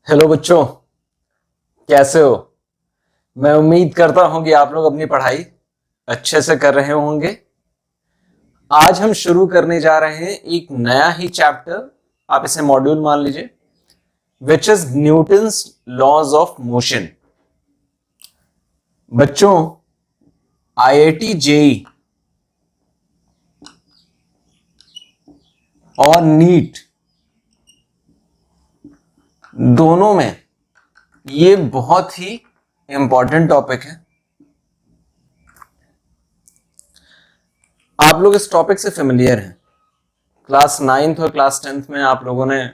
Hello बच्चों, कैसे हो। मैं उम्मीद करता हूं कि आप लोग अपनी पढ़ाई अच्छे से कर रहे होंगे। आज हम शुरू करने जा रहे हैं एक नया ही चैप्टर, आप इसे मॉड्यूल मान लीजिए, which is Newton's laws of motion. बच्चों, आईआईटी जेई और नीट दोनों में ये बहुत ही इंपॉर्टेंट टॉपिक है। आप लोग इस टॉपिक से फेमिलियर हैं। क्लास 9th और क्लास 10th में आप लोगों ने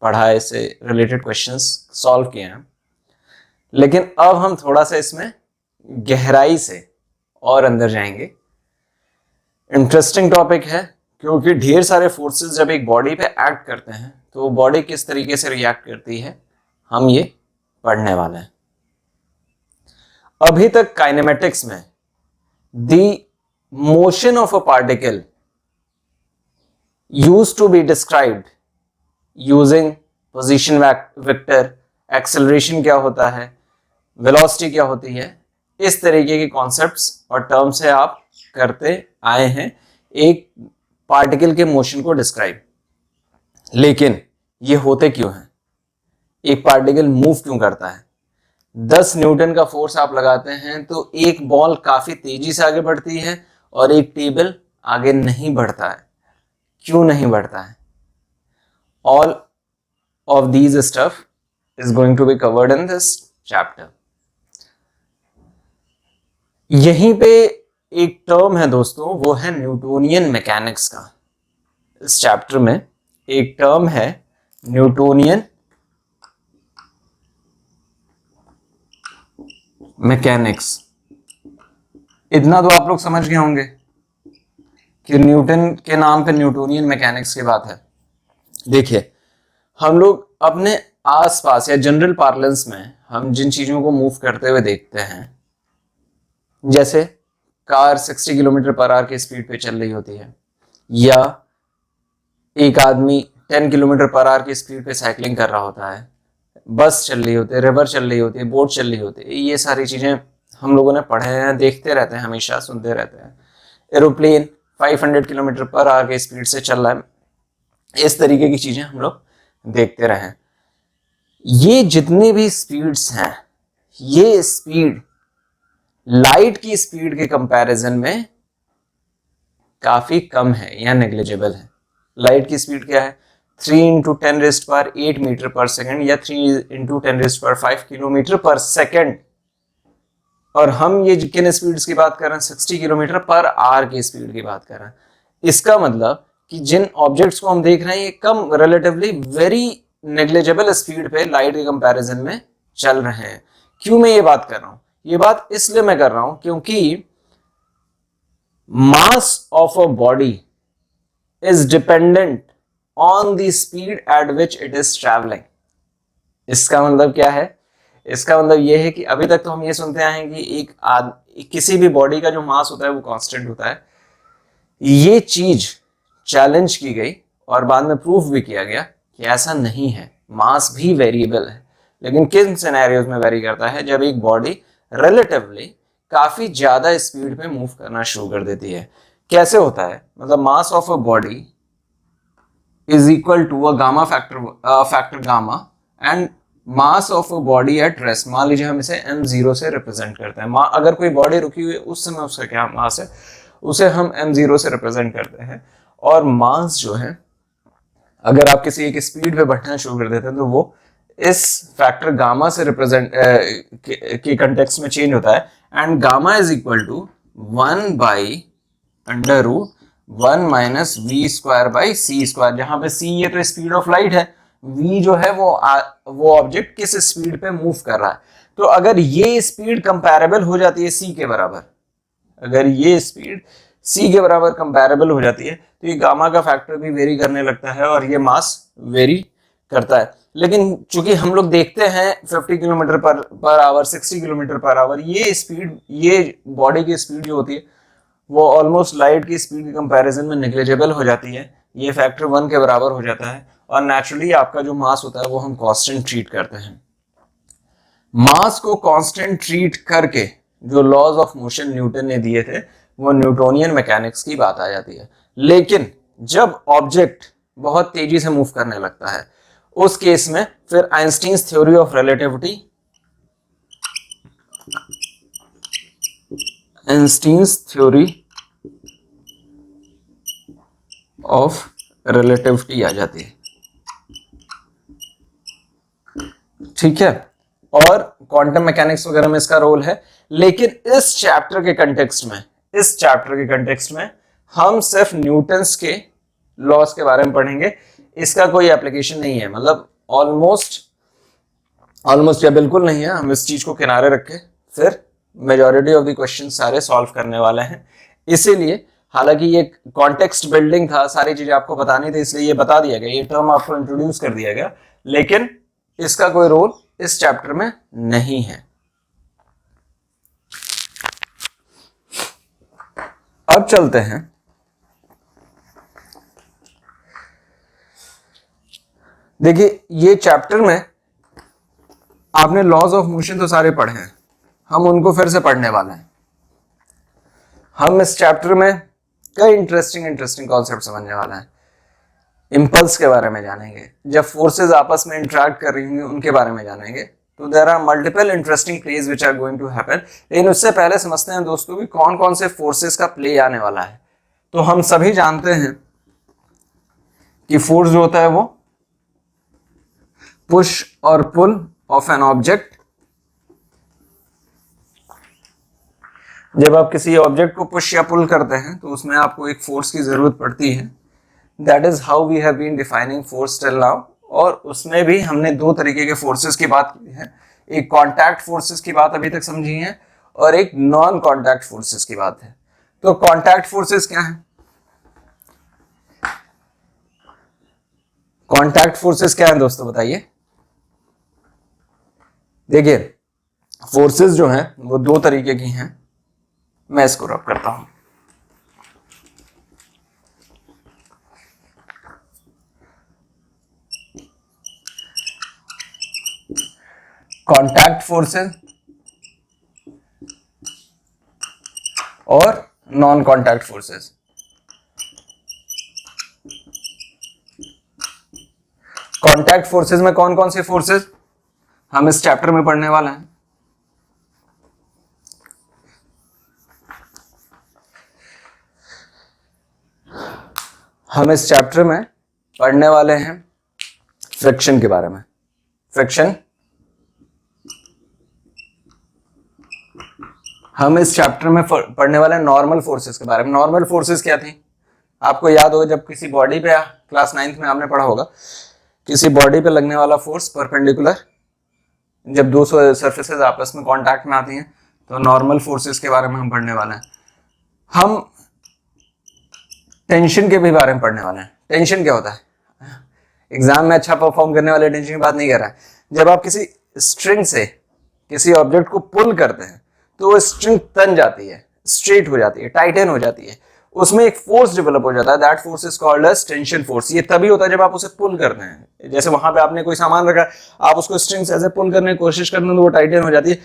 पढ़ाई से रिलेटेड क्वेश्चंस सॉल्व किए हैं, लेकिन अब हम थोड़ा सा इसमें गहराई से और अंदर जाएंगे। इंटरेस्टिंग टॉपिक है क्योंकि ढेर सारे फोर्सेस जब एक बॉडी पे एक्ट करते हैं तो बॉडी किस तरीके से रिएक्ट करती है, हम ये पढ़ने वाले हैं। अभी तक काइनेमेटिक्स में the motion of a particle used to be described using position vector, acceleration क्या होता है, velocity क्या होती है, इस तरीके के कॉन्सेप्ट्स और टर्म से आप करते आए हैं एक पार्टिकल के मोशन को डिस्क्राइब। लेकिन ये होते क्यों हैं, एक पार्टिकल मूव क्यों करता है। 10 न्यूटन का फोर्स आप लगाते हैं तो एक बॉल काफी तेजी से आगे बढ़ती है और एक टेबल आगे नहीं बढ़ता है। क्यों नहीं बढ़ता है? All of these stuff is going to be covered in this chapter. यहीं पे एक टर्म है दोस्तों, वो है न्यूटोनियन मैकेनिक्स का। इस चैप्टर में एक टर्म है न्यूटोनियन मैकेनिक्स। इतना तो आप लोग समझ गए होंगे कि न्यूटन के नाम पे न्यूटोनियन मैकेनिक्स की बात है। देखिए, हम लोग अपने आसपास या जनरल पार्लेंस में हम जिन चीजों को मूव करते हुए देखते हैं, जैसे कार 60 किलोमीटर पर आवर की स्पीड पे चल रही होती है, या एक आदमी 10 किलोमीटर पर आवर की स्पीड पे साइकिलिंग कर रहा होता है, बस चल रही होती है, रिवर चल रही होती है, बोट चल रही होती है। ये सारी चीजें हम लोगों ने पढ़े हैं, देखते रहते हैं, हमेशा सुनते रहते हैं। एरोप्लेन 500 किलोमीटर पर आवर की स्पीड से चल रहा है, इस तरीके की चीजें हम लोग देखते रहे। ये जितनी भी स्पीड्स हैं, ये स्पीड लाइट की स्पीड के कंपैरिजन में काफी कम है या नेग्लिजिबल है। लाइट की स्पीड क्या है? 3 × 10⁸ मीटर पर सेकेंड या 3 × 10⁵ किलोमीटर पर सेकेंड। और हम ये किन स्पीड्स की बात कर रहे हैं? 60 किलोमीटर पर आवर की स्पीड की बात कर रहे हैं। इसका मतलब कि जिन ऑब्जेक्ट्स को हम देख रहे हैं ये कम, रिलेटिवली वेरी नेग्लिजिबल स्पीड पे लाइट के कंपैरिजन में चल रहे हैं। क्यों मैं ये बात कर रहा हूं? ये बात इसलिए मैं कर रहा हूं क्योंकि मास of a body is dependent on the speed at which it is travelling. इसका मतलब क्या है? इसका मतलब यह है कि अभी तक तो हम ये सुनते आए हैं कि किसी भी बॉडी का जो मास होता है वो कांस्टेंट होता है। ये चीज चैलेंज की गई और बाद में प्रूफ भी किया गया कि ऐसा नहीं है, मास भी वेरिएबल है। लेकिन किन सिनेरियोज में वेरी करता है? जब एक बॉडी रिलेटिवली काफी ज्यादा स्पीड पे मूव करना शुरू कर देती है। कैसे होता है? मतलब mass of a body is equal to a gamma factor gamma and mass of a body at rest. मान लीजिए हम इसे m0 से रिप्रेजेंट करते हैं। अगर कोई बॉडी रुकी हुई है उस समय उसका क्या मास है, उसे हम m0 से रिप्रेजेंट करते हैं। और मास जो है, अगर आप किसी एक स्पीड पे बढ़ना शुरू कर देते हैं तो वो इस फैक्टर गामा से रिप्रेजेंट के कंटेक्स्ट में चेंज होता है। And gamma is equal to 1/√1 - v²/c², जहां पे c ये तो स्पीड ऑफ लाइट है, v जो है वो ऑब्जेक्ट किस स्पीड पे मूव कर रहा है। तो अगर ये स्पीड कंपैरेबल हो जाती है c के बराबर, अगर ये स्पीड c के बराबर कंपैरेबल हो जाती है तो ये गामा का फैक्टर भी वेरी करने लगता है और ये मास वेरी करता है। लेकिन चूंकि हम लोग देखते हैं 50 kilometre per hour, 60 kilometre per hour, ये स्पीड, ये बॉडी की स्पीड जो होती है वो ऑलमोस्ट लाइट की स्पीड के कंपैरिजन में नेग्लिजिबल हो जाती है। ये फैक्टर 1 के बराबर हो जाता है और नेचुरली आपका जो मास होता है वो हम कांस्टेंट ट्रीट करते हैं। मास को कांस्टेंट ट्रीट करके जो लॉज ऑफ मोशन न्यूटन ने दिए थे वो न्यूटोनियन मैकेनिक्स की बात आ जाती है। लेकिन जब ऑब्जेक्ट बहुत तेजी से मूव करने लगता है उस केस में फिर Einstein's theory of relativity, Einstein's theory of relativity आ जाती है, ठीक है। और क्वांटम मैकेनिक्स वगैरह में इसका रोल है। लेकिन इस चैप्टर के कंटेक्स्ट में हम सिर्फ न्यूटन्स के लॉज के बारे में पढ़ेंगे। इसका कोई एप्लीकेशन नहीं है, मतलब ऑलमोस्ट या बिल्कुल नहीं है। हम इस चीज को किनारे रख के फिर मेजॉरिटी ऑफ द क्वेश्चन सारे सॉल्व करने वाले हैं। इसीलिए हालांकि ये कॉन्टेक्स्ट बिल्डिंग था, सारी चीजें आपको बतानी थी, इसलिए ये बता दिया गया, ये टर्म आपको इंट्रोड्यूस कर दिया गया, लेकिन इसका कोई रोल इस चैप्टर में नहीं है। अब चलते हैं देखिए, ये चैप्टर में आपने लॉज ऑफ मोशन तो सारे पढ़े हैं, हम उनको फिर से पढ़ने वाले हैं। हम इस चैप्टर में कई इंटरेस्टिंग कॉन्सेप्ट समझने वाले हैं। इंपल्स के बारे में जानेंगे, जब फोर्सेस आपस में इंटरेक्ट कर रही होंगी उनके बारे में जानेंगे। तो there are multiple interesting plays which are going to happen. लेकिन उससे पहले समझते हैं दोस्तों कि कौन कौन से फोर्सेस का प्ले आने वाला है। तो हम सभी जानते हैं कि फोर्स जो होता है वो पुश और पुल ऑफ एन ऑब्जेक्ट। जब आप किसी ऑब्जेक्ट को पुश या पुल करते हैं तो उसमें आपको एक फोर्स की जरूरत पड़ती है। That is how we have been defining force till now. और उसमें भी हमने दो तरीके के फोर्सेस की बात की है। एक कॉन्टैक्ट फोर्सेस की बात अभी तक समझी है और एक नॉन कॉन्टैक्ट फोर्सेस की बात है। तो कॉन्टैक्ट फोर्सेस क्या है? कॉन्टैक्ट फोर्सेस क्या है दोस्तों, बताइए। देखिए, फोर्सेस जो हैं वो दो तरीके की हैं। मैं इसको रब करता हूं। कॉन्टैक्ट फोर्सेस और non contact forces. Contact forces में कौन कौन से फोर्सेस हम इस चैप्टर में पढ़ने वाले हैं? हम इस चैप्टर में पढ़ने वाले हैं फ्रिक्शन के बारे में। फ्रिक्शन। हम इस चैप्टर में पढ़ने वाले हैं नॉर्मल फोर्सेस के बारे में। नॉर्मल फोर्सेस क्या थी? आपको याद होगा जब किसी बॉडी पे, क्लास 9th में आपने पढ़ा होगा, किसी बॉडी पे लगने वाला फोर्स परपेंडिकुलर, जब दो सरफेसेस आपस में कांटेक्ट में आती हैं तो नॉर्मल फोर्सेस के बारे में हम पढ़ने वाले हैं। हम टेंशन के भी बारे में पढ़ने वाले हैं। टेंशन क्या होता है? एग्जाम में अच्छा परफॉर्म करने वाले टेंशन की बात नहीं कर रहा है। जब आप किसी स्ट्रिंग से किसी ऑब्जेक्ट को पुल करते हैं तो वो स्ट्रिंग तन जाती है, स्ट्रेट हो जाती है, टाइटन हो जाती है, उसमें एक फोर्स डेवलप हो जाता है। That force is called as tension force. ये तभी होता है जब आप उसे पुल करते हैं। जैसे वहां पे आपने कोई सामान रखा, आप उसको स्ट्रिंग से ऐसे पुल करने की कोशिश करते हैं तो वो टाइटन हो जाती है।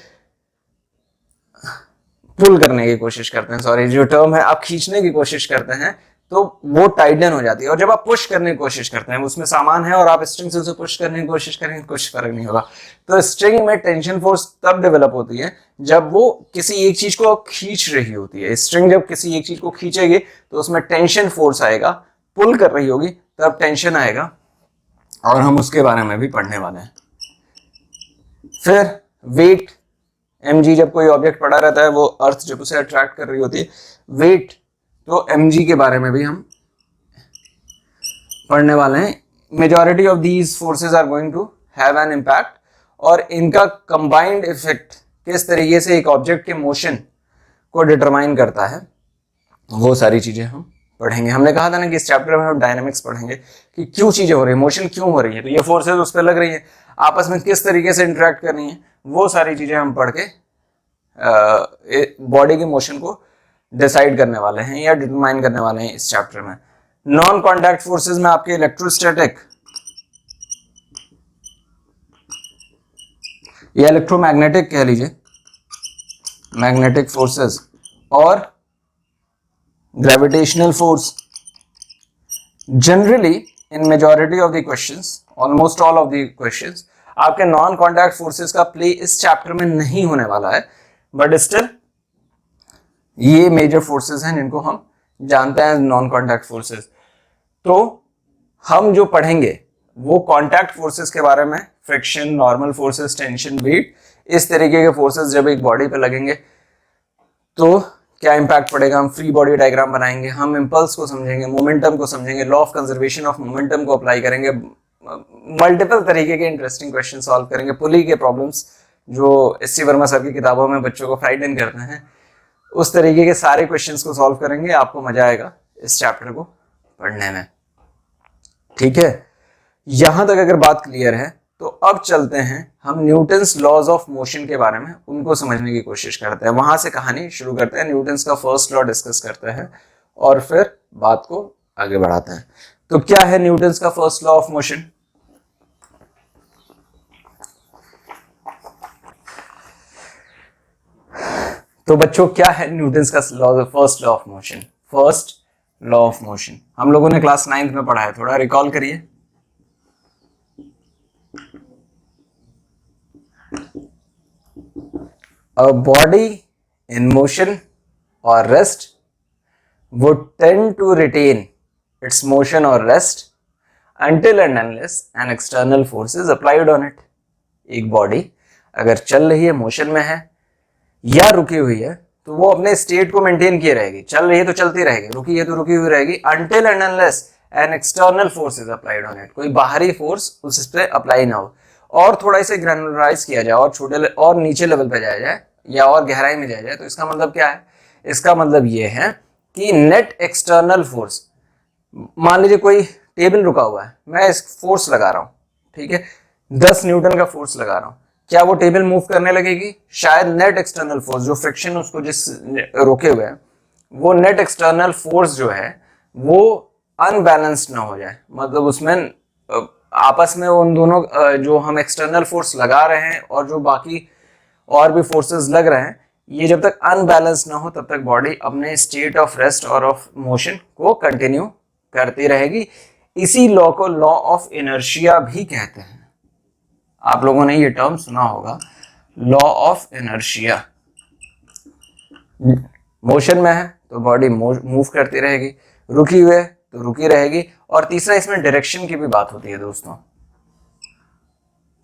पुल करने की कोशिश करते हैं, सॉरी जो टर्म है, आप खींचने की कोशिश करते हैं तो वो टाइटन हो जाती है। और जब आप पुश करने की कोशिश करते हैं, उसमें सामान है और आप स्ट्रिंग से उसे पुश करने की कोशिश करेंगे, कुछ फर्क नहीं होगा। तो स्ट्रिंग में टेंशन फोर्स तब डेवलप होती है जब वो किसी एक चीज को खींच रही होती है। स्ट्रिंग जब किसी एक चीज को खींचेगी तो उसमें टेंशन फोर्स आएगा। पुल कर रही होगी तब टेंशन आएगा, और हम उसके बारे में भी पढ़ने वाले हैं। फिर वेट, mg, जब कोई ऑब्जेक्ट पड़ा रहता है, वो अर्थ जब उसे अट्रैक्ट कर रही होती है, वेट, तो mg के बारे में भी हम पढ़ने वाले हैं। Majority of these forces are going to have an impact, और इनका कंबाइंड इफेक्ट किस तरीके से एक ऑब्जेक्ट के मोशन को डिटरमाइन करता है, वो सारी चीजें हम पढ़ेंगे। हमने कहा था ना कि इस चैप्टर में हम डायनामिक्स पढ़ेंगे कि क्यों चीजें हो रही है, मोशन क्यों हो रही है, तो ये फोर्सेस उस पर लग रही है, आपस में किस तरीके से इंटरेक्ट कर रही है, वो सारी चीजें हम पढ़ के बॉडी के मोशन को डिसाइड करने वाले हैं या डिटरमाइन करने वाले हैं इस चैप्टर में। नॉन कॉन्टैक्ट फोर्सेस में आपके इलेक्ट्रोस्टैटिक या इलेक्ट्रोमैग्नेटिक कह लीजिए, मैग्नेटिक फोर्सेस और gravitational force. Generally in majority of the questions, almost all of the questions, आपके नॉन कॉन्टैक्ट फोर्सेस का प्ले इस चैप्टर में नहीं होने वाला है, बट स्टिल ये मेजर फोर्सेस हैं जिनको हम जानते हैं नॉन कॉन्टैक्ट फोर्सेस। तो हम जो पढ़ेंगे वो कॉन्टैक्ट फोर्सेस के बारे में, friction, normal forces, tension, weight, इस तरीके के फोर्सेस जब एक बॉडी पे लगेंगे तो क्या इंपैक्ट पड़ेगा, हम फ्री बॉडी डायग्राम बनाएंगे, हम इंपल्स को समझेंगे, मोमेंटम को समझेंगे, law of conservation of momentum को अप्लाई करेंगे, मल्टीपल तरीके के इंटरेस्टिंग क्वेश्चन सॉल्व करेंगे, पुली के प्रॉब्लम्स जो एस सी वर्मा सर की किताबों में बच्चों को फ्राइडन करते हैं, उस तरीके के सारे क्वेश्चंस को सॉल्व करेंगे। आपको मजा आएगा इस चैप्टर को पढ़ने में, ठीक है। यहां तक अगर बात क्लियर है तो अब चलते हैं हम न्यूटन्स लॉज ऑफ मोशन के बारे में, उनको समझने की कोशिश करते हैं। वहां से कहानी शुरू करते हैं, न्यूटन्स का फर्स्ट लॉ डिस्कस करते हैं और फिर बात को आगे बढ़ाते हैं। तो क्या है न्यूटन्स का फर्स्ट लॉ ऑफ मोशन? तो बच्चों क्या है न्यूटन्स का first law of motion? First law of motion हम लोगों ने क्लास 9th में पढ़ा है, थोड़ा रिकॉल करिए। A body in motion or rest would tend to retain its motion or rest until and unless an external force is applied on it. एक body अगर चल रही है, मोशन में है या रुकी हुई है, तो वो अपने स्टेट को मेंटेन किए रहेगी। चल रही है तो चलती रहेगी, रुकी है तो रुकी हुई रहेगी, until and unless an external force is applied on it. कोई बाहरी फोर्स उस पे अप्लाई ना हो। और थोड़ा इसे ग्रैनुलराइज किया जाए और छोटे और नीचे लेवल पे जाया जाए या और गहराई में जाया जाए, तो इसका मतलब क्या है? इसका मतलब ये है कि नेट एक्सटर्नल फोर्स, मान लीजिए कोई टेबल रुका हुआ है, मैं इस फोर्स लगा रहा हूं, ठीक है, 10 न्यूटन का फोर्स लगा रहा हूं, क्या वो टेबल मूव करने लगेगी? शायद नेट एक्सटर्नल फोर्स, जो फ्रिक्शन उसको जिस रोके हुए है, वो नेट एक्सटर्नल फोर्स जो है वो अनबैलेंस्ड ना हो जाए, मतलब उसमें आपस में उन दोनों जो हम एक्सटर्नल फोर्स लगा रहे हैं और जो बाकी और भी फोर्सेस लग रहे हैं, ये जब तक अनबैलेंस ना हो तब तक बॉडी अपने स्टेट ऑफ रेस्ट और ऑफ मोशन को कंटिन्यू करती रहेगी। इसी लॉ को लॉ ऑफ इनर्शिया भी कहते हैं। आप लोगों ने ये टर्म सुना होगा, लॉ ऑफ इनर्शिया। मोशन में है तो बॉडी मूव करती रहेगी, रुकी हुई है तो रुकी रहेगी, और तीसरा इसमें डायरेक्शन की भी बात होती है दोस्तों,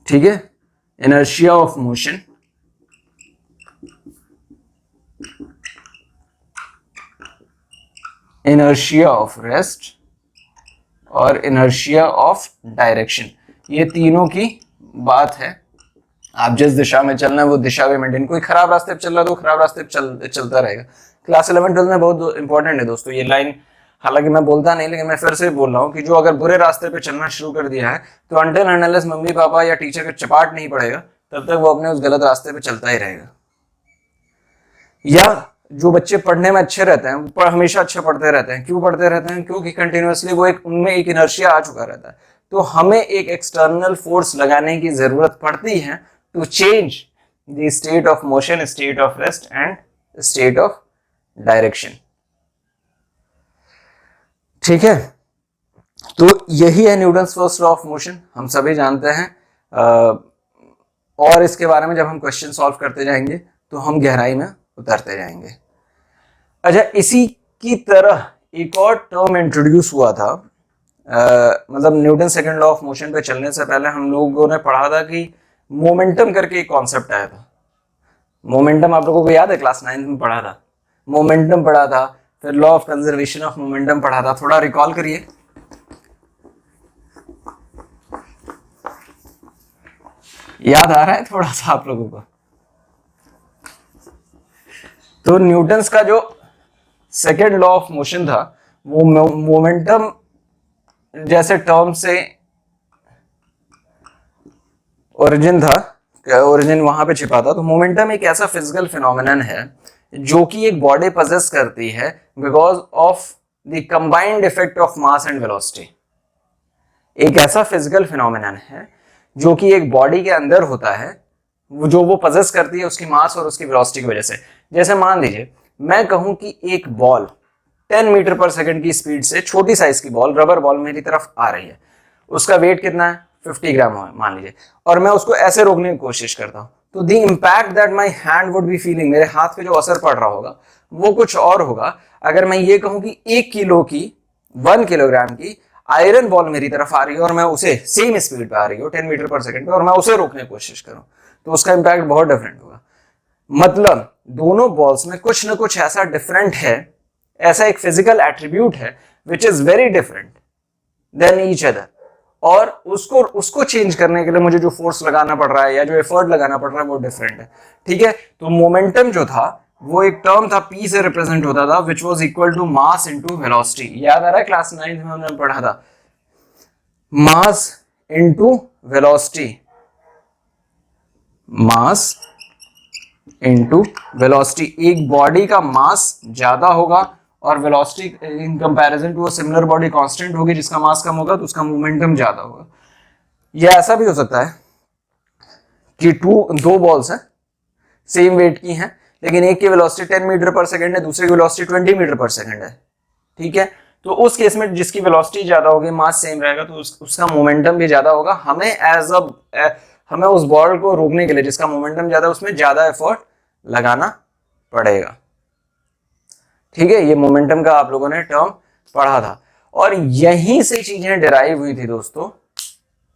ठीक है। Inertia of motion, inertia of rest और इनर्शिया ऑफ डायरेक्शन, ये तीनों की बात है। आप जिस दिशा में चलना है वो दिशा भी मेंटेन, कोई खराब रास्ते पे चल रहा है तो खराब रास्ते पे चलता रहेगा। क्लास 11-12 में बहुत इंपॉर्टेंट है दोस्तों ये लाइन, हालांकि मैं बोलता नहीं, लेकिन मैं फिर से बोल रहा हूँ कि जो अगर बुरे रास्ते पे चलना शुरू कर दिया है तो until and unless mummy papa या टीचर का चपाट नहीं पड़ेगा तब तक वो अपने उस गलत रास्ते पे चलता ही रहेगा। या जो बच्चे पढ़ने में अच्छे रहते हैं, वो हमेशा अच्छे पढ़ते रहते हैं, क्यों पढ़ते रहते हैं? क्योंकि कंटिन्यूअसली वो उनमें एक इनर्शिया आ चुका रहता है। तो हमें एक एक्सटर्नल फोर्स लगाने की जरूरत पड़ती है to change the state of motion, state of rest and state of direction, ठीक है। तो यही है Newton's first law of motion, हम सभी जानते हैं। और इसके बारे में जब हम क्वेश्चन सॉल्व करते जाएंगे तो हम गहराई में उतरते जाएंगे। अच्छा, इसी की तरह एक और टर्म इंट्रोड्यूस हुआ था, मतलब Newton second law of motion पे चलने से पहले हम लोगों ने पढ़ा था कि मोमेंटम करके एक कॉन्सेप्ट आया था। मोमेंटम आप लोगों को याद है, क्लास 9 में पढ़ा था, मोमेंटम पढ़ा था, फिर law of conservation of momentum पढ़ा था। थोड़ा रिकॉल करिए। याद आ रहा है थोड़ा सा आप लोगों को? तो न्यूटन्स का जो सेकेंड लॉ ऑफ मोशन था वो मोमेंटम जैसे टर्म से ओरिजिन था, ओरिजिन वहां पे छिपा था। तो मोमेंटम एक ऐसा फिजिकल फिनोमिनन है जो कि एक बॉडी पजेस करती है because of the combined effect of mass and velocity. एक ऐसा फिजिकल फिनोमिनन है जो कि एक बॉडी के अंदर होता है, जो वो पजेस करती है उसकी मास और उसकी वेलोसिटी की वजह से। जैसे मान लीजिए मैं कहूं कि एक बॉल 10 मीटर पर सेकंड की स्पीड से, छोटी साइज की बॉल, रबर बॉल मेरी तरफ आ रही है, उसका वेट कितना है 50 ग्राम है मान लीजिए, और मैं उसको ऐसे रोकने की कोशिश करता हूं, तो the impact that my hand would be feeling, मेरे हाथ पे जो असर पड़ रहा होगा वो कुछ और होगा अगर मैं ये कहूं कि 1 किलोग्राम की आयरन बॉल मेरी तरफ आ रही है और मैं उसे सेम स्पीड पे आ रही हूँ 10 मीटर पर सेकंड पे, और मैं उसे रोकने की कोशिश करूं, तो उसका इम्पैक्ट बहुत डिफरेंट होगा। मतलब दोनों बॉल्स में कुछ ना कुछ ऐसा डिफरेंट है, ऐसा एक फिजिकल एट्रीब्यूट है which is very different than each other, और उसको चेंज करने के लिए मुझे जो फोर्स लगाना पड़ रहा है या जो एफर्ट लगाना पड़ रहा है वो डिफरेंट है। ठीक है, तो मोमेंटम जो था वो एक टर्म था, पी से रिप्रेजेंट होता था, which was equal to mass into velocity. याद आ रहा है क्लास 9th में हमने पढ़ा था, mass into velocity, mass into velocity. एक बॉडी का मास ज्यादा होगा और velocity in comparison to a similar body constant होगी, जिसका मास कम होगा तो उसका मोमेंटम ज्यादा होगा। यह ऐसा भी हो सकता है कि दो बॉल्स हैं, सेम वेट की हैं, लेकिन एक की वेलोसिटी 10 मीटर पर सेकंड है, दूसरे की वेलोसिटी 20 मीटर पर सेकंड है। ठीक है, तो उस केस में जिसकी वेलोसिटी ज्यादा होगी, मास सेम रहेगा, तो उसका मोमेंटम भी ज्यादा होगा। हमें उस बॉल को रोकने के लिए जिसका मोमेंटम ज्यादा है उसमें ज्यादा एफर्ट लगाना पड़ेगा। ठीक है, ये मोमेंटम का आप लोगों ने टर्म पढ़ा था, और यहीं से चीजें डिराइव हुई थी दोस्तों,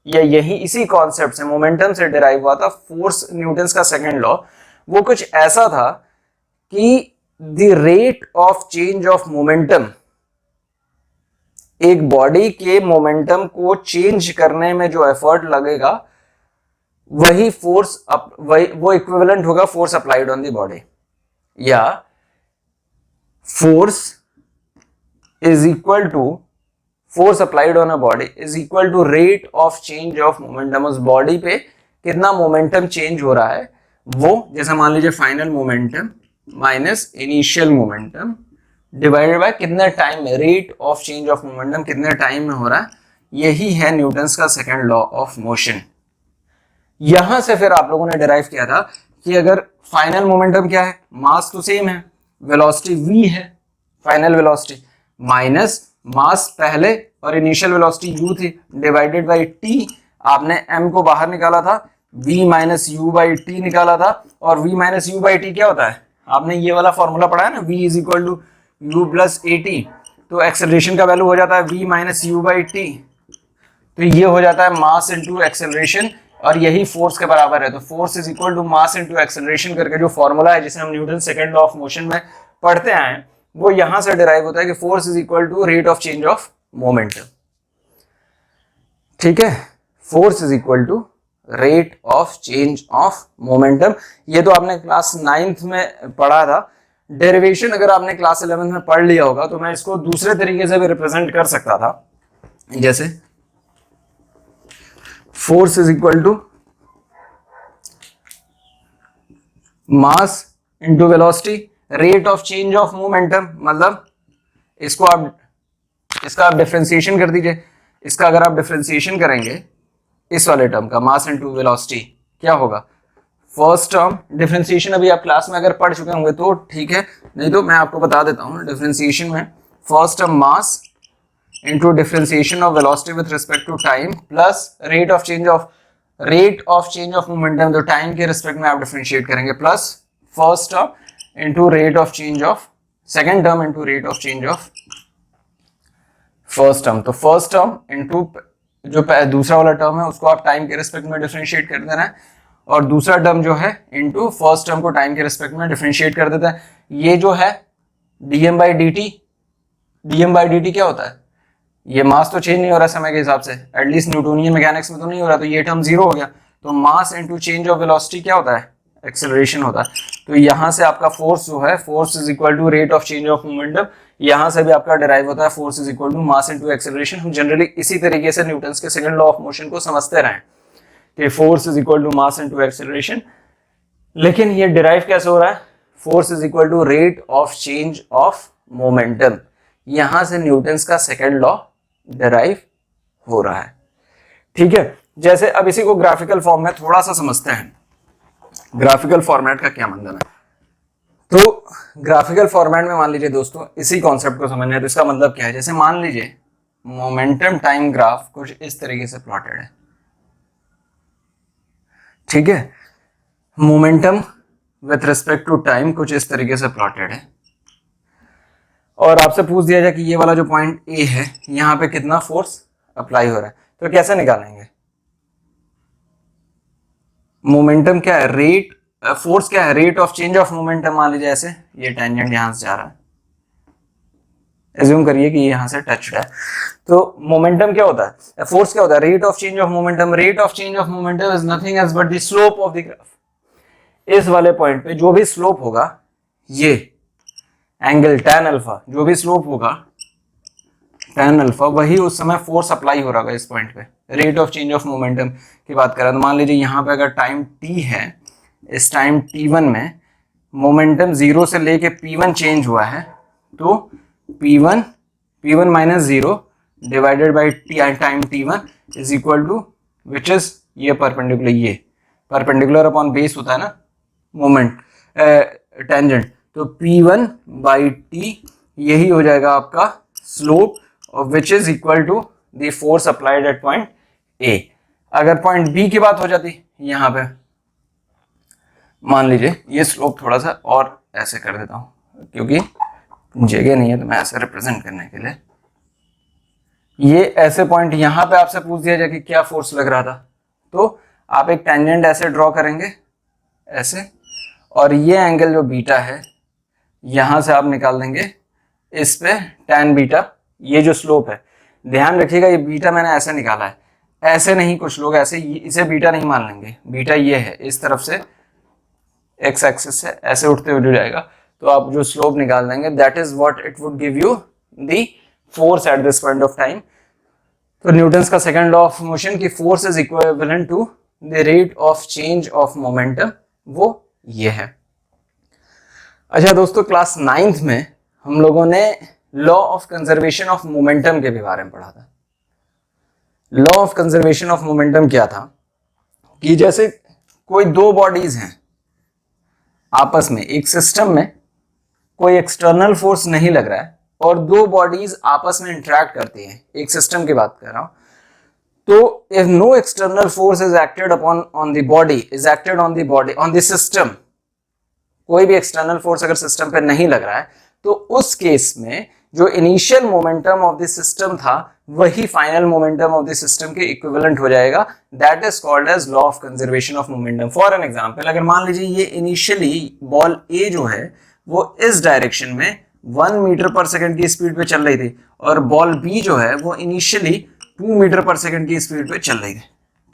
या यही इसी कॉन्सेप्ट से, मोमेंटम से डिराइव हुआ था फोर्स, न्यूटन्स का सेकंड लॉ। वो कुछ ऐसा था कि the rate of change of momentum, एक बॉडी के मोमेंटम को चेंज करने में जो एफर्ट लगेगा वही फोर्स, वो इक्विवेलेंट होगा force applied on the body, या force is equal to, force applied on a body is equal to rate of change of momentum. उस बॉडी पे कितना मोमेंटम चेंज हो रहा है वो, जैसे मान लीजिए final momentum minus initial momentum divided by कितने टाइम में, rate of change of momentum कितने टाइम में हो रहा है। यही है न्यूटन्स का सेकंड लॉ ऑफ मोशन। यहां से फिर आप लोगों ने डिराइव किया था कि अगर फाइनल मोमेंटम क्या है, मास तो सेम है, वेलोसिटी v है फाइनल वेलोसिटी, माइनस मास पहले और इनिशियल वेलोसिटी u थी, डिवाइडेड बाय t, आपने m को बाहर निकाला था, v minus u by T निकाला था, और v minus u by T क्या होता है, आपने ये वाला फॉर्मूला पढ़ा है ना, v is equal to u plus a t, तो एक्सेलरेशन का वैल्यू हो जाता है v minus u by t, तो ये हो जाता है मास इनटू एक्सेलरेशन, और यही फोर्स के बराबर है। तो force is equal to mass into acceleration करके जो फॉर्मूला है जिसे हम Newton second law of motion में पढ़ते आए हैं, वो यहां से डिराइव होता है कि force is equal to rate of change of momentum. ठीक है, force is equal to rate of change of momentum. ये तो आपने क्लास 9th में पढ़ा था। डेरिवेशन अगर आपने क्लास 11th में पढ़ लिया होगा तो मैं इसको दूसरे तरीके से भी रिप्रेजेंट कर सकता था, जैसे force is equal to mass into velocity, rate of change of momentum. मतलब इसका आप डिफरेंशिएशन कर दीजिए, इसका अगर आप डिफरेंशिएशन करेंगे इस वाले टर्म का, मास इंटू वेलोसिटी, क्या होगा, फर्स्ट टर्म डिफरेंशिएशन अभी आप क्लास में अगर पढ़ चुके होंगे तो ठीक है, नहीं तो मैं आपको बता देता हूं। डिफरेंशिएशन में first term mass into differentiation of velocity with respect to time plus rate of change of momentum, तो टाइम के रिस्पेक्ट में आप डिफरेंशिएट करेंगे, plus first term into rate of change of second term into rate of change of first term. तो first term into जो दूसरा वाला term है उसको आप टाइम के रिस्पेक्ट में डिफरेंशिएट कर देना है, और दूसरा टर्म जो है इनटू फर्स्ट टर्म को टाइम के रिस्पेक्ट में डिफरेंशिएट कर देता है। ये जो है dm by dt क्या होता है, ये मास तो चेंज नहीं हो रहा समय के हिसाब से, एटलीस्ट न्यूटोनियन मैकेनिक्स में तो नहीं हो रहा, तो ये टर्म जीरो हो गया। तो mass into change of velocity क्या होता है, एक्सेलरेशन होता है। तो यहां से आपका फोर्स जो है, force is equal to rate of change of momentum, यहां से भी आपका डिराइव होता है force is equal to mass into acceleration. हम जनरली इसी तरीके से न्यूटन्स के सेकंड लॉ ऑफ मोशन को समझते रहे कि force is equal to mass into acceleration, लेकिन ये डिराइव कैसे हो रहा है, force is equal to rate of change of momentum. यहां से न्यूटन्स का सेकंड लॉ डिराइव हो रहा है। ठीक है, जैसे अब इसी को ग्राफिकल फॉर्म में थोड़ा सा समझते हैं। ग्राफिकल फॉर्मेट का क्या मतलब है? तो ग्राफिकल फॉर्मेट में मान लीजिए दोस्तों, इसी कॉन्सेप्ट को समझना है तो इसका मतलब क्या है, जैसे मान लीजिए मोमेंटम टाइम ग्राफ कुछ इस तरीके से प्लॉटेड है, ठीक है। Momentum with respect to time कुछ इस तरीके से प्लॉटेड है, और आपसे पूछ दिया जाए कि ये वाला जो पॉइंट ए है यहाँ पे कितना फोर्स अप्लाई हो रहा है, तो कैसे निकालेंगे? मोमेंटम क्या है, रेट, फोर्स क्या है, rate of change of momentum. मान लीजिए ऐसे ये टेंजेंट यहां से जा रहा है, एज्यूम करिए कि ये यहां से टच है, तो मोमेंटम क्या होता है, फोर्स क्या होता है, rate of change of momentum. Rate of change of momentum is nothing as but the slope of the graph. इस वाले पॉइंट पे जो भी स्लोप होगा, ये एंगल tan अल्फा, जो भी स्लोप होगा tan अल्फा, वही उस समय फोर्स अप्लाई हो रहा होगा इस पॉइंट पे। Rate of change of momentum की बात करें तो मान लीजिए यहाँ पे अगर टाइम t है, इस टाइम t1 में मोमेंटम 0 से लेके p1 चेंज हुआ है, तो p1 minus 0 divided by time t1 is equal to which is ये परपेंडिकुलर, ये परपेंडिकुलर अपॉन बेस होता है ना मोमेंट टेंजेंट, तो p1 बाई t यही हो जाएगा आपका slope of which is equal to the force applied at point a. अगर पॉइंट बी की बात हो जाती, यहां पे मान लीजिए ये स्लोप थोड़ा सा और ऐसे कर देता हूं क्योंकि जगह नहीं है, तो मैं ऐसे रिप्रेजेंट करने के लिए, ये ऐसे पॉइंट यहां पे आपसे पूछ दिया जाए कि क्या फोर्स लग रहा था, तो आप एक टेंजेंट ऐसे ड्रॉ करेंगे ऐसे, और ये एंगल जो बीटा है यहां से आप निकाल देंगे इस पे tan बीटा, ये जो स्लोप है, ध्यान रखिएगा ये बीटा मैंने ऐसे निकाला है, ऐसे नहीं, कुछ लोग ऐसे इसे बीटा नहीं मान लेंगे, बीटा ये है इस तरफ से एक्स एक्सिस से ऐसे उठते हुए जाएगा, तो आप जो स्लोप निकाल देंगे that is what it would give you the force at this point of time. तो न्यूटन्स का सेकंड लॉ ऑफ मोशन की force is equivalent to the rate of change of momentum, वो ये है। अच्छा दोस्तों, क्लास 9th में हम लोगों ने law of conservation of momentum के भी बारे में पढ़ा था। Law of conservation of momentum क्या था कि जैसे कोई दो बॉडीज हैं आपस में, एक सिस्टम में कोई एक्सटर्नल फोर्स नहीं लग रहा है और दो बॉडीज आपस में इंटरेक्ट करती हैं, एक सिस्टम की बात कर रहा हूं, तो if no external force is acted upon on the body, is acted on the body on the system, कोई भी एक्सटर्नल फोर्स अगर सिस्टम पे नहीं लग रहा है, तो उस केस में जो initial momentum of the system था वही final momentum of the system के इक्विवेलेंट हो जाएगा, that is called as law of conservation of momentum. For an example, अगर मान लीजिए ये इनिशियली बॉल ए जो है वो इस डायरेक्शन में 1 मीटर पर सेकंड की स्पीड पे चल रही थी, और बॉल बी जो है वो इनिशियली 2 मीटर पर सेकंड की स्पीड पे चल रही थी,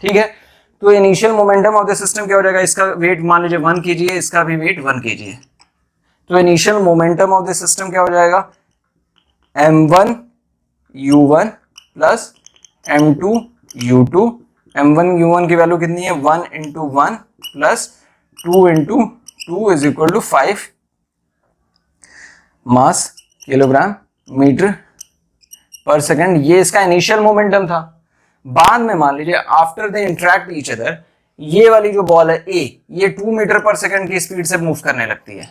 ठीक है। तो initial momentum of the system क्या हो जाएगा, इसका वेट मान लीजिए 1 kg है, इसका भी वेट 1 kg है, तो initial momentum of the system क्या हो जाएगा, m1 u1 plus m2 u2। m1 u1 की वैल्यू कितनी है, 1 into 1 plus 2 into 2 is equal to 5 mass kilogram metre per second. ये इसका इनिशियल मोमेंटम था। बाद में मान लीजिए after they interact each other, ये वाली जो बॉल है ए, ये 2 मीटर पर सेकंड की स्पीड से मूव करने लगती है,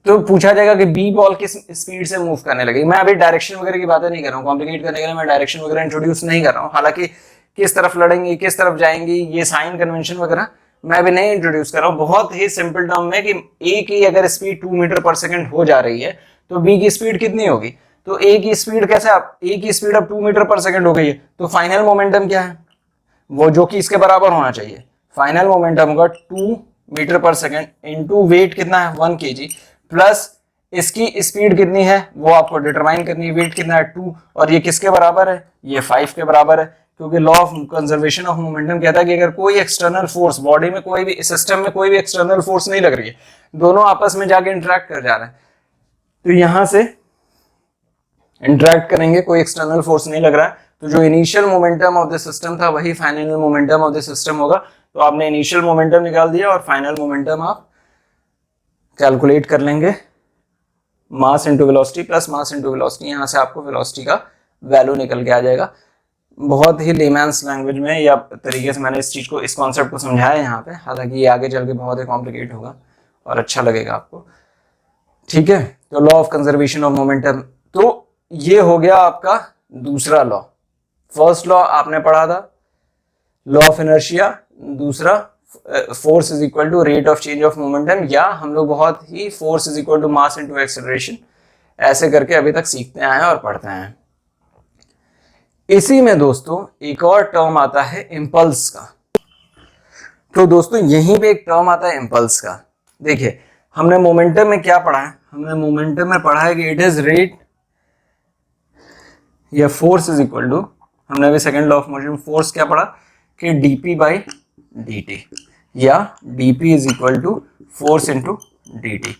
तो पूछा जाएगा कि बी बॉल किस स्पीड से मूव करने लगेगी। मैं अभी डायरेक्शन वगैरह की बातें नहीं कर रहा हूँ, कॉम्प्लिकेट करने के लिए मैं डायरेक्शन वगैरह इंट्रोड्यूस नहीं कर रहा हूँ, हालांकि किस तरफ लड़ेंगी, किस तरफ जाएंगी, ये साइन कन्वेंशन वगैरह मैं अभी नहीं इंट्रोड्यूस कर रहा हूँ। बहुत ही सिंपल टर्म में कि ए की अगर स्पीड 2 मीटर पर सेकंड हो जा रही है तो बी की स्पीड कितनी होगी, तो ए की स्पीड कैसे, आप ए की स्पीड अब 2 मीटर पर सेकंड हो गई है, तो फाइनल मोमेंटम क्या है, वो जो कि इसके बराबर होना चाहिए, फाइनल मोमेंटम होगा 2 metre per second into weight कितना है 1 kg प्लस इसकी स्पीड कितनी है वो आपको डिटरमाइन करनी है, वेट कितना है 2, और ये किसके बराबर है, ये 5 के बराबर है, क्योंकि law of conservation of momentum कहता है कि अगर कोई एक्सटर्नल फोर्स बॉडी में, कोई भी सिस्टम में कोई भी एक्सटर्नल फोर्स नहीं लग रही है, दोनों आपस में जाके इंटरेक्ट कर जा रहे हैं, तो यहां से इंटरेक्ट करेंगे, कोई एक्सटर्नल फोर्स नहीं लग रहा है, तो जो initial momentum of the system था वही final momentum of the system होगा। तो आपने इनिशियल मोमेंटम निकाल दिया और फाइनल मोमेंटम आप कैलकुलेट कर लेंगे, मास into velocity plus mass into velocity, यहां से आपको वेलोसिटी का वैल्यू निकल के आ जाएगा। बहुत ही लेमैन्स लैंग्वेज में या तरीके से मैंने इस चीज को, इस कॉन्सेप्ट को समझाया है यहाँ पे, हालांकि ये आगे चल के बहुत ही कॉम्प्लिकेट होगा और अच्छा लगेगा आपको। ठीक है, तो law of conservation of momentum, तो ये हो गया आपका दूसरा लॉ। फर्स्ट लॉ आपने पढ़ा था लॉ ऑफ इनर्शिया, दूसरा force is equal to rate of change of momentum, या हम लोग बहुत ही force is equal to mass into acceleration ऐसे करके अभी तक सीखते आए हैं और पढ़ते हैं। इसी में दोस्तों एक और टर्म आता है इम्पल्स का। तो दोस्तों यहीं पे एक टर्म आता है इम्पल्स का। देखिए हमने मोमेंटम में क्या पढ़ा है, हमने मोमेंटम में पढ़ा है कि इट इज रेट या फोर्स इज इक्वल टू, हमने अभी second law of motion force क्या पढ़ा कि dp बाई dt, या dp is equal to force into dt।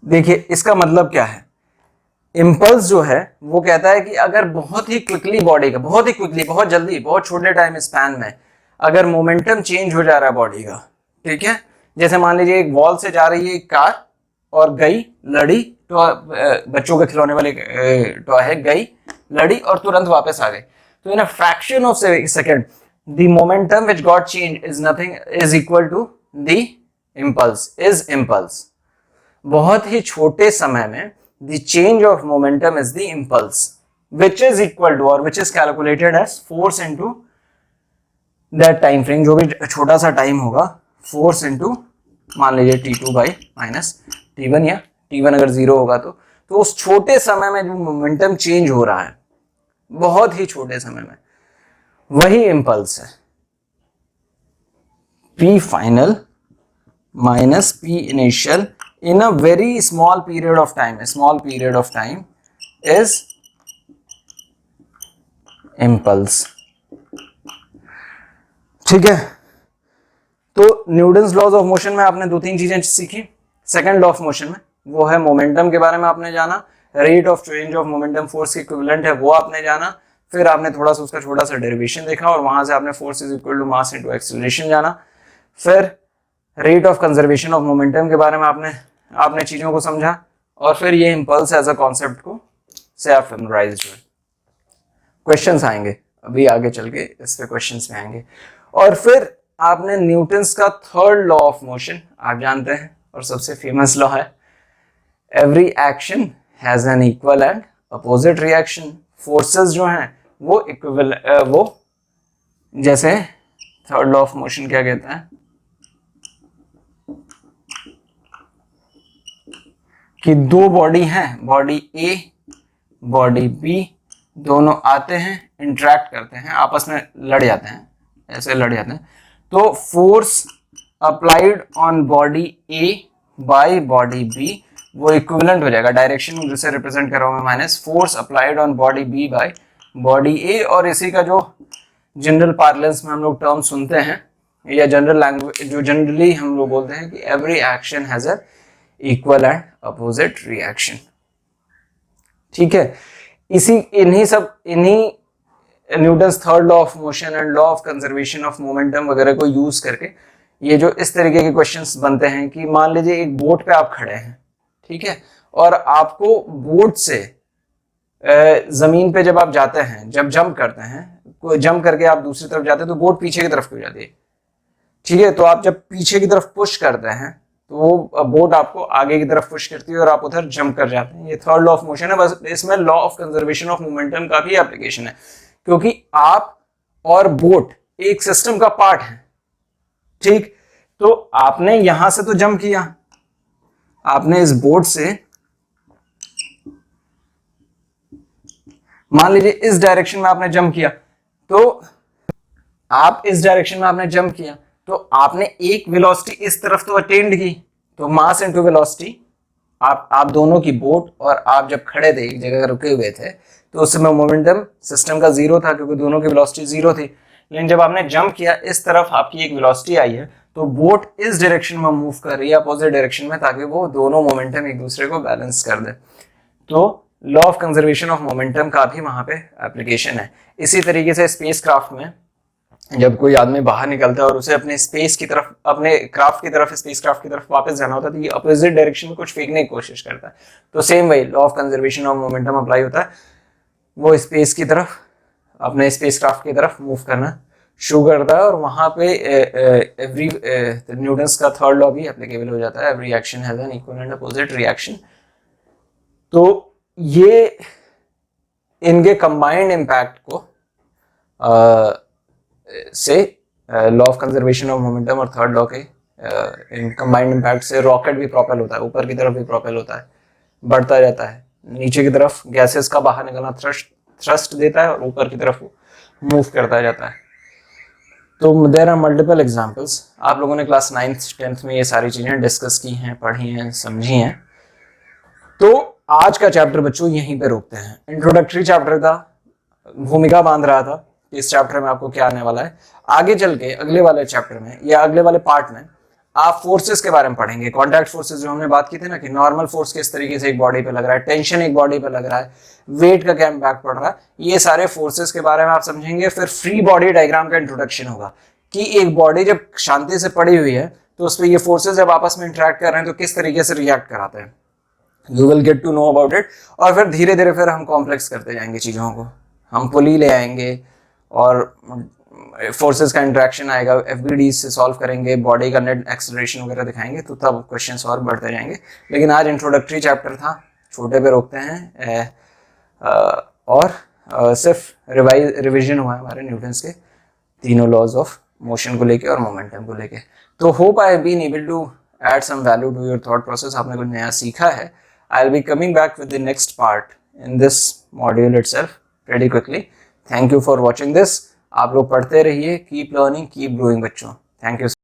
देखिए इसका मतलब क्या है, इम्पल्स जो है वो कहता है कि अगर बहुत ही क्विकली बॉडी का, बहुत ही क्विकली, बहुत जल्दी, बहुत छोटे टाइम स्पैन में अगर मोमेंटम चेंज हो जा रहा है बॉडी का, ठीक है, जैसे मान लीजिए एक वॉल से जा रही है एक कार और गई, लड़ी, तो बच्चों के खिलौने वाले टॉय है, गई, लड़ी और तुरंत वापस आ गई, तो in a fraction of second the momentum which got changed is nothing is equal to the impulse, is impulse। बहुत ही छोटे समय में the change of momentum is the impulse which is equal to or which is calculated as force into that time frame, जो भी छोटा सा time होगा, force into मान लीजिए t2 बाई माइनस t1, या t1 अगर जीरो होगा तो उस छोटे समय में जो मोमेंटम चेंज हो रहा है बहुत ही छोटे समय में, वही इम्पल्स है। P final minus P initial in a very small period of time, small period of time is impulse. ठीक है, तो न्यूटन्स लॉज ऑफ मोशन में आपने दो तीन चीजें सीखी। सेकंड लॉ ऑफ मोशन में वो है मोमेंटम के बारे में आपने जाना, rate of change of momentum force के इक्विवेलेंट है वो आपने जाना, फिर आपने थोड़ा सा उसका छोटा सा डेरिवेशन देखा और वहां से आपने force is equal to mass into acceleration जाना, फिर rate of conservation of momentum के बारे में आपने चीजों को समझा, और फिर ये इम्पल्स एज अ कॉन्सेप्ट को से आप फेमिलाइज्ड हुए। क्वेश्चंस आएंगे अभी आगे चल के, इस पे क्वेश्चंस में आएंगे। और फिर आपने न्यूटन्स का थर्ड लॉ ऑफ मोशन आप जानते हैं और सबसे फेमस लॉ है, every action has an equal and opposite reaction. Forces जो हैं वो इक्विवेल, वो जैसे थर्ड लॉ ऑफ मोशन क्या कहता है कि दो बॉडी हैं, बॉडी ए बॉडी बी, दोनों आते हैं, इंटरेक्ट करते हैं, आपस में लड़ जाते हैं, ऐसे लड़ जाते हैं, तो force applied on body A by body B वो इक्विवेलेंट हो जाएगा, डायरेक्शन जिसे रिप्रेजेंट कर रहा हूं मैं minus force applied on body B by body A. और इसी का जो जनरल पार्लेंस में हम लोग टर्म सुनते हैं या जनरल लैंग्वेज जो जनरली हम लोग बोलते हैं कि every action has a equal and opposite reaction. ठीक है, इन्हीं Newton's third law of motion and law of conservation of momentum वगैरह को यूज करके ये जो इस तरीके के क्वेश्चंस बनते हैं कि मान लीजिए एक बोट पे आप खड़े हैं, ठीक है, और आपको बोट से जमीन पे जब आप जाते हैं, जब जंप करते हैं, जंप करके आप दूसरी तरफ जाते हैं तो बोट पीछे की तरफ हो जाती है, ठीक है, तो आप जब पीछे की तरफ पुश करते हैं तो वो बोट आपको आगे की तरफ पुश करती है और आप उधर जंप कर जाते हैं। ये थर्ड लॉ ऑफ मोशन है, बस इसमें law of conservation of momentum का भी एप्लीकेशन है, क्योंकि आप और बोट एक सिस्टम का पार्ट है। ठीक, तो आपने यहां से तो जंप किया, आपने इस बोट से मान लीजिए इस डायरेक्शन में आपने जंप किया, तो आप इस डायरेक्शन में आपने जंप किया तो आपने एक वेलोसिटी इस तरफ तो अटेंड की, तो मास इनटू वेलोसिटी, आप दोनों की बोट और आप जब खड़े थे एक जगह रुके हुए थे तो उस समय मोमेंटम सिस्टम का जीरो था क्योंकि दोनों की वेलोसिटी जीरो थी। लेकिन जब आपने जंप किया इस तरफ आपकी एक वेलोसिटी आई है तो बोट इस डायरेक्शन में मूव कर रही है अपोजिट डायरेक्शन में, ताकि वो दोनों मोमेंटम एक दूसरे को बैलेंस कर दे। तो law of conservation of momentum का भी वहां पे एप्लीकेशन है। इसी तरीके से स्पेसक्राफ्ट में जब कोई आदमी बाहर निकलता है और उसे अपने स्पेस की तरफ, अपने क्राफ्ट की तरफ, स्पेसक्राफ्ट की तरफ वापस जाना होता है तो ये अपोजिट डायरेक्शन में कुछ फेंकने की कोशिश करता है। तो सेम वही law of conservation of momentum apply होता है, वो स्पेस की तरफ अपने स्पेसक्राफ्ट की तरफ मूव करना शुरू करता है और वहां पे एवरी न्यूटन्स का थर्ड लॉ भी एप्लीकेबल हो जाता है, every action has an equal and opposite reaction. तो ये इनके कंबाइंड इम्पैक्ट को से law of conservation of momentum और थर्ड लॉ के इन कंबाइंड इम्पैक्ट से रॉकेट भी प्रोपेल होता है, ऊपर की तरफ भी प्रोपेल होता है, बढ़ता जाता है, नीचे की तरफ गैसेस का बाहर निकलना थ्रस्ट देता है और ऊपर की तरफ मूव करता जाता है। तो देयर आर मल्टीपल एग्जांपल्स। आप लोगों ने क्लास 9th 10th में ये सारी चीजें डिस्कस की हैं, पढ़ी हैं, समझी हैं। तो आज का चैप्टर बच्चों यहीं पे रोकते हैं। इंट्रोडक्टरी चैप्टर था, भूमिका बांध रहा था इस चैप्टर में आपको क्या आने वाला है। आगे चल के अगले वाले चैप्टर में या अगले वाले पार्ट में आप फोर्सेस के बारे में पढ़ेंगे। कॉन्टैक्ट फोर्सेस जो हमने बात की थी ना, कि नॉर्मल फोर्स किस तरीके से एक बॉडी पे लग रहा है, टेंशन एक बॉडी पे लग रहा है, वेट का क्या इम्पैक्ट पड़ रहा है, ये सारे फोर्सेस के बारे में आप समझेंगे। फिर फ्री बॉडी डायग्राम का इंट्रोडक्शन होगा कि एक बॉडी जब शांति से पड़ी हुई है तो उस पर ये फोर्सेस जब आपस में इंटरेक्ट कर रहे हैं तो किस तरीके से रिएक्ट कराते हैं। You will get to know about it. और फिर धीरे धीरे फिर हम कॉम्प्लेक्स करते जाएंगे चीज़ों को, हम पुली ले आएंगे और फोर्सेस का इंटरेक्शन आएगा, एफबीडी से सॉल्व करेंगे, बॉडी का नेट एक्सेलरेशन वगैरह दिखाएंगे, तो तब क्वेश्चंस और बढ़ते जाएंगे। लेकिन आज इंट्रोडक्टरी चैप्टर था, छोटे पे रोकते हैं और सिर्फ रिविजन हुआ है हमारे न्यूटन्स के तीनों लॉज ऑफ मोशन को लेके और मोमेंटम को लेके। तो hope I have been able to add some value to your thought process. आपने कुछ नया सीखा है। I will be coming back with the next part in this module itself pretty quickly. Thank you for watching this. आप लोग पढ़ते रहिए, keep learning, keep growing बच्चों। Thank you.